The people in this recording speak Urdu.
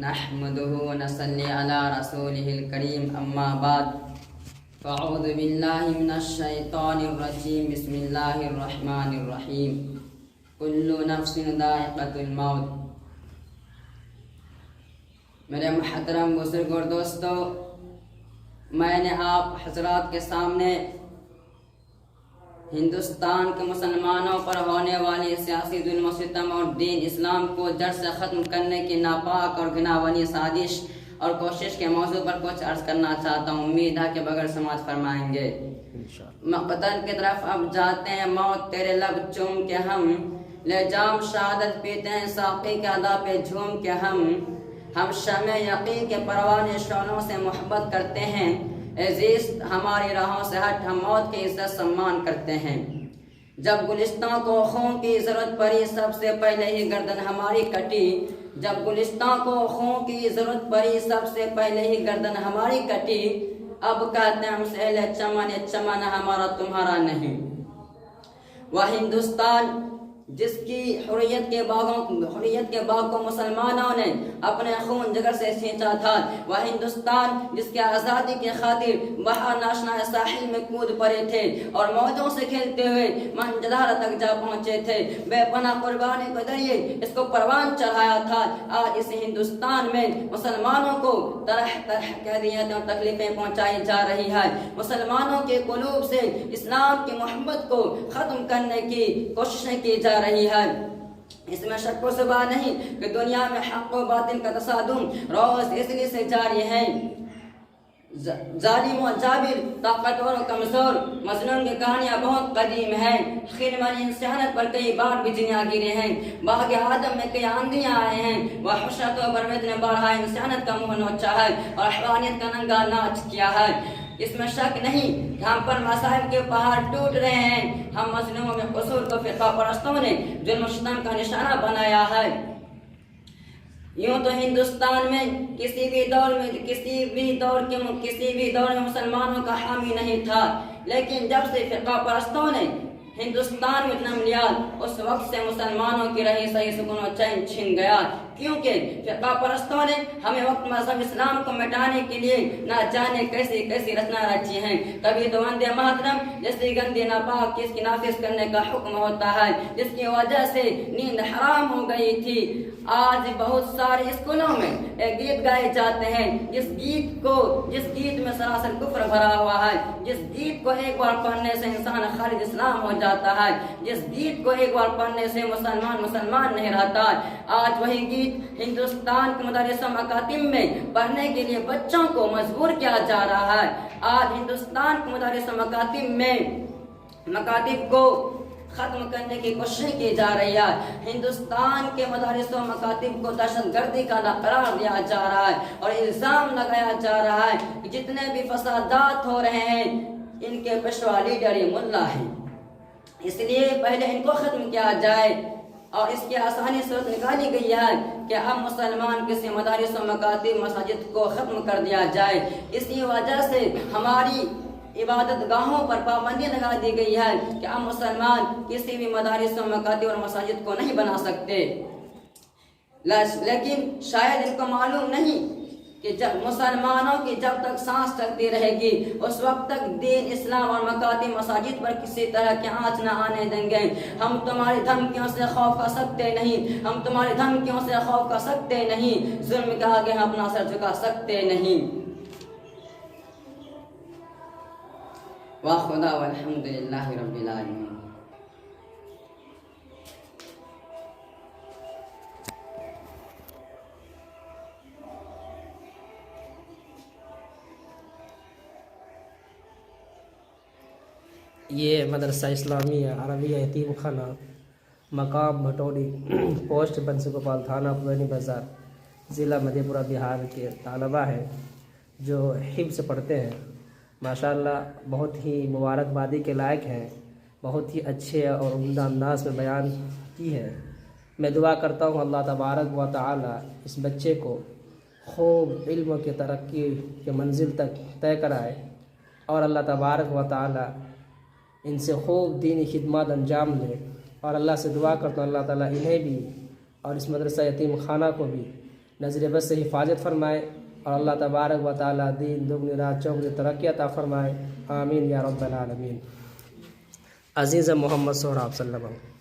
نحمده ونصلي على رسوله الكريم اما بعد فاعوذ بالله من الشيطان الرجيم بسم الله الرحمن الرحيم كل نفس ذائقة الموت. میرے محترم بزرگ اور دوستو، میں نے آپ حضرات کے سامنے ہندوستان کے مسلمانوں پر ہونے والی سیاسی ظلم و ستم اور دین اسلام کو جڑ سے ختم کرنے کی ناپاک اور گناہوانی سازش اور کوشش کے موضوع پر کچھ عرض کرنا چاہتا ہوں. امید ہے کہ بغیر سماعت فرمائیں گے. مقتل کی طرف اب جاتے ہیں موت تیرے لب چوم کے ہم، لے جام شہادت پیتے ہیں ساقی کے ادا پہ جھوم کے ہم شمع یقین کے پروانے شعلوں سے محبت کرتے ہیں. عزیز ہماری راہوں سے ہٹ ہم موت کی عزت سمان کرتے ہیں. جب گلستان کو خون کی ضرورت پڑی سب سے پہلے ہی گردن ہماری کٹی. جب گلستان کو خون کی ضرورت پڑی سب سے پہلے ہی گردن ہماری کٹی. اب کہتے ہیں ہم سے اہل چمن، یہ چمن ہمارا تمہارا نہیں. وہ ہندوستان جس کی حریت کے باغ کو مسلمانوں نے اپنے خون جگر سے سینچا تھا، وہ ہندوستان جس کے آزادی کی خاطر بہار ناشنا ساحل میں کود پڑے تھے اور موجوں سے کھیلتے ہوئے منجدارہ تک جا پہنچے تھے. بے پناہ قربانی کے ذریعے اس کو پروان چڑھایا تھا. آج اس ہندوستان میں مسلمانوں کو طرح طرح قیدیت اور تکلیفیں پہنچائی جا رہی ہے. مسلمانوں کے قلوب سے اسلام کی محبت کو ختم کرنے کی کوششیں کی جا رہی ہے. اس میں شک و شبہ نہیں کہ دنیا میں حق و باطل کا تصادم روز اس لیے سے جاری ہے. ظالم و جابر، طاقتور و کمزور، مظلوم کی کہانیاں بہت قدیم ہیں. خرمن انسانیت پر کئی بار بجلیاں گرے ہیں. باغ آدم میں کئی آندیاں آئے ہیں. وحشت و برمت نے بارہا انسانیت کا منہ نوچا ہے اور حیوانیت کا ننگا ناچ کیا ہے. اس میں شک نہیں کہ ہم پر مصائب کے پہاڑ ٹوٹ رہے ہیں. ہم مظلوموں میں قصور کو فرقہ پرستوں نے ظلم و ستم کا نشانہ بنایا ہے. یوں تو ہندوستان میں کسی بھی دور میں مسلمانوں کا حامی نہیں تھا، لیکن جب سے فرقہ پرستوں نے ہندوستان میں جنم لیا اس وقت سے مسلمانوں کی رہی صحیح سکون و چین چھن گیا. کیونکہ فرقہ پرستوں نے ہمیں وقت مذہب اسلام کو مٹانے کے لیے نہ جانے کیسی رچنا رچی ہیں. کبھی تو وندے ماترم جیسی گندی ناپاک چیز کی نافذ کرنے کا حکم ہوتا ہے، جس کی وجہ سے نیند حرام ہو گئی تھی. آج بہت سارے اسکولوں میں گیت گائے جاتے ہیں جس گیت میں سراسر کفر بھرا ہوا ہے، جس گیت کو ایک بار پڑھنے سے انسان خالد اسلام ہو جاتا ہے، جس گیت کو ایک بار پڑھنے سے مسلمان نہیں رہتا. آج وہی گیت ہندوستان کے مدارس و مکاتب میں پڑھنے کے لیے بچوں کو مجبور کیا جا رہا ہے. آج ہندوستان کے مدارس و مکاتب کو ختم کرنے کی کوشش کی جا رہی ہے. ہندوستان کے مدارس و مکاتب کو دہشت گردی کا قرار دیا جا رہا ہے اور الزام لگایا جا رہا ہے کہ جتنے بھی فسادات ہو رہے ہیں ان کے پیشوا لیڈر ملا ہیں، اس لیے پہلے ان کو ختم کیا جائے. اور اس کی آسانی صورت نکالی گئی ہے کہ اب مسلمان کسی مدارس و مکاتب مساجد کو ختم کر دیا جائے. اسی وجہ سے ہماری عبادت گاہوں پر پابندی لگا دی گئی ہے کہ اب مسلمان کسی بھی مدارس و مکاتب اور مساجد کو نہیں بنا سکتے. لیکن شاید ان کو معلوم نہیں کہ جب مسلمانوں کی جب تک سانس چلتی رہے گی اس وقت تک دین اسلام اور مکاتب مساجد پر کسی طرح کی آنچ نہ آنے دیں گے. ہم تمہاری دھمکیوں سے خوف کر سکتے نہیں، ظلم کے آگے ہم اپنا سر جھکا سکتے نہیں. واہ خدا والحمد للہ رب العالمین. یہ مدرسہ اسلامیہ عربیہ یتیم خانہ مقام بھٹوڑی، پوسٹ بنسگوپال، تھانہ پرانی بازار، ضلع مدھے پورہ، بہار کے طالبہ ہیں جو حفظ پڑھتے ہیں. ماشاءاللہ بہت ہی مبارکبادی کے لائق ہیں، بہت ہی اچھے اور عمدہ انداز میں بیان کی ہے. میں دعا کرتا ہوں اللہ تبارک و تعالی اس بچے کو خوب علم کی ترقی کے منزل تک طے کرائے اور اللہ تبارک و تعالی ان سے خوب دینی خدمات انجام لے. اور اللہ سے دعا کرتا ہوں اللہ تعالیٰ انہیں بھی اور اس مدرسہ یتیم خانہ کو بھی نظر بد سے حفاظت فرمائے، اور اللہ تبارک و تعالیٰ دین دگنی رات چوگنی ترقی عطا فرمائے، آمین یا رب العالمین۔ عزیز محمد سہراب صلی اللہ علیہ وسلم۔